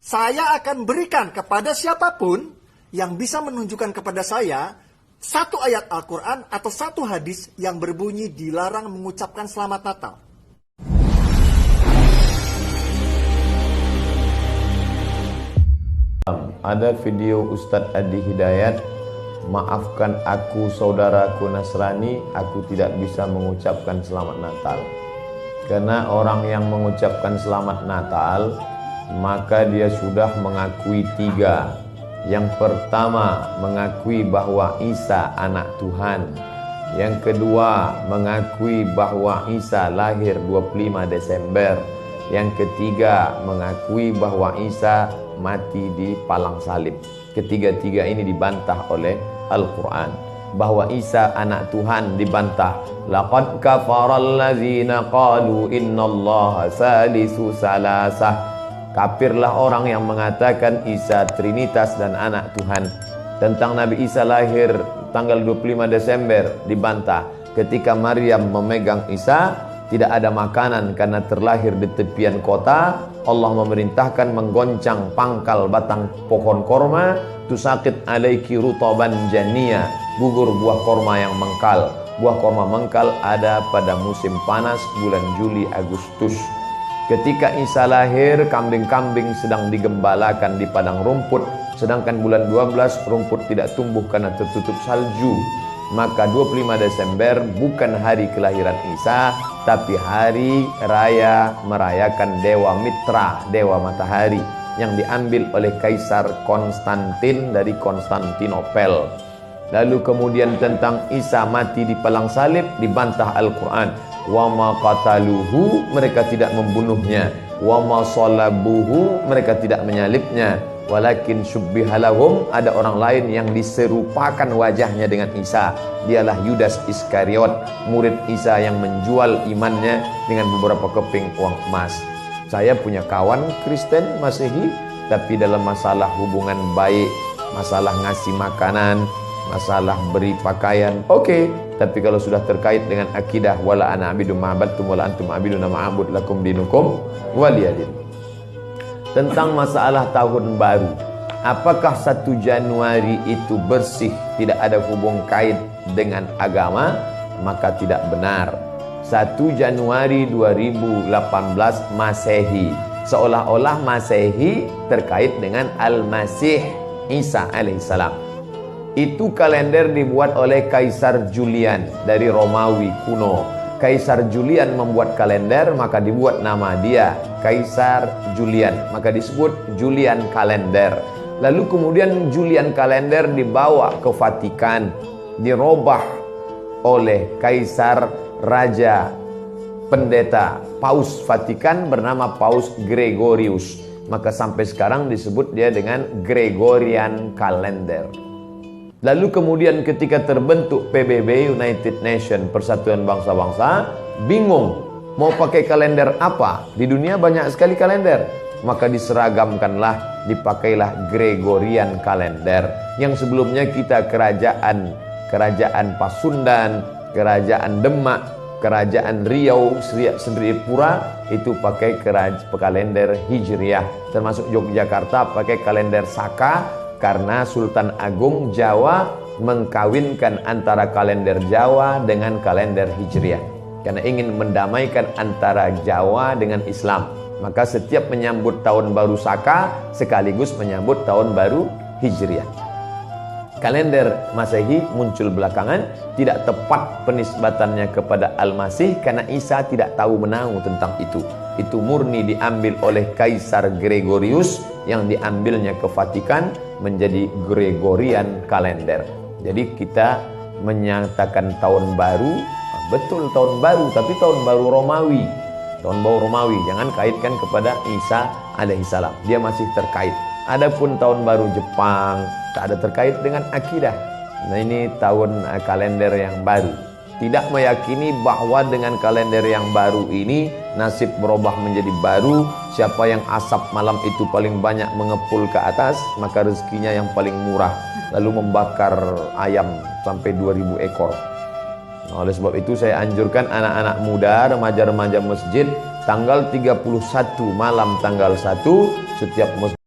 saya akan berikan kepada siapapun yang bisa menunjukkan kepada saya satu ayat Al-Quran atau satu hadis yang berbunyi dilarang mengucapkan selamat Natal. Ada video Ustadz Adi Hidayat, maafkan aku saudaraku Nasrani, aku tidak bisa mengucapkan selamat Natal. Karena orang yang mengucapkan selamat Natal, maka dia sudah mengakui tiga. Yang pertama, mengakui bahwa Isa anak Tuhan. Yang kedua, mengakui bahwa Isa lahir 25 Desember. Yang ketiga, mengakui bahwa Isa mati di palang salib. Ketiga-tiga ini dibantah oleh Al-Quran. Bahwa Isa anak Tuhan dibantah. Laqad kafaral ladzina qalu innallaha salisu salasah. Kafirlah orang yang mengatakan Isa Trinitas dan anak Tuhan. Tentang Nabi Isa lahir tanggal 25 Desember dibantah. Ketika Maryam memegang Isa, tidak ada makanan karena terlahir di tepian kota. Allah memerintahkan menggoncang pangkal batang pohon korma, tusakit alaiki rutaban jania, gugur buah korma yang mengkal. Buah korma mengkal ada pada musim panas bulan Juli Agustus. Ketika Isa lahir, kambing-kambing sedang digembalakan di padang rumput, sedangkan bulan 12 rumput tidak tumbuh karena tertutup salju. Maka 25 Desember bukan hari kelahiran Isa, tapi hari raya merayakan Dewa Mitra, Dewa Matahari, yang diambil oleh Kaisar Konstantin dari Konstantinopel. Lalu kemudian tentang Isa mati di palang salib dibantah Al-Quran. Wa ma qataluhu, mereka tidak membunuhnya. Wa ma salabuhu, mereka tidak menyalibnya. Walakin syubbihalahum, ada orang lain yang diserupakan wajahnya dengan Isa. Dialah Yudas Iskariot, murid Isa yang menjual imannya dengan beberapa keping uang emas. Saya punya kawan Kristen Masehi, tapi dalam masalah hubungan baik, masalah ngasih makanan, masalah beri pakaian, oke. Tapi kalau sudah terkait dengan akidah, wala ana abidu ma'abadtum wala antum abiduna ma'abud lakum dinukum waliyadin. Tentang masalah tahun baru, apakah 1 Januari itu bersih, tidak ada hubung kait dengan agama? Maka tidak benar. 1 Januari 2018 Masehi, seolah-olah Masehi terkait dengan Al-Masih Isa alaihissalam. Itu kalender dibuat oleh Kaisar Julian dari Romawi kuno. Kaisar Julian membuat kalender, maka dibuat nama dia Kaisar Julian, maka disebut Julian kalender. Lalu kemudian Julian kalender dibawa ke Vatikan, dirobah oleh Kaisar Raja Pendeta Paus Vatikan bernama Paus Gregorius. Maka sampai sekarang disebut dia dengan Gregorian kalender. Lalu kemudian ketika terbentuk PBB, United Nation, Persatuan Bangsa-Bangsa, bingung mau pakai kalender apa? Di dunia banyak sekali kalender. Maka diseragamkanlah, dipakailah Gregorian kalender. Yang sebelumnya kita kerajaan Pasundan, kerajaan Demak, kerajaan Riau, Sendripura itu pakai kalender Hijriah. Termasuk Yogyakarta pakai kalender Saka, karena Sultan Agung Jawa mengkawinkan antara kalender Jawa dengan kalender Hijriah. Karena ingin mendamaikan antara Jawa dengan Islam. Maka setiap menyambut tahun baru Saka sekaligus menyambut tahun baru Hijriah. Kalender Masehi muncul belakangan, tidak tepat penisbatannya kepada Al-Masih karena Isa tidak tahu menahu tentang itu. Itu murni diambil oleh Kaisar Gregorius yang diambilnya ke Vatikan menjadi Gregorian kalender. Jadi kita menyatakan tahun baru, betul tahun baru, tapi tahun baru Romawi. Tahun baru Romawi, jangan kaitkan kepada Isa alaihissalam. Dia masih terkait. Adapun tahun baru Jepang tak ada terkait dengan akidah. Nah, ini tahun kalender yang baru. Tidak meyakini bahwa dengan kalender yang baru ini nasib berubah menjadi baru. Siapa yang asap malam itu paling banyak mengepul ke atas, maka rezekinya yang paling murah. Lalu membakar ayam sampai 2000 ekor. Nah, oleh sebab itu saya anjurkan anak-anak muda, remaja-remaja masjid, tanggal 31 malam tanggal 1 setiap masjid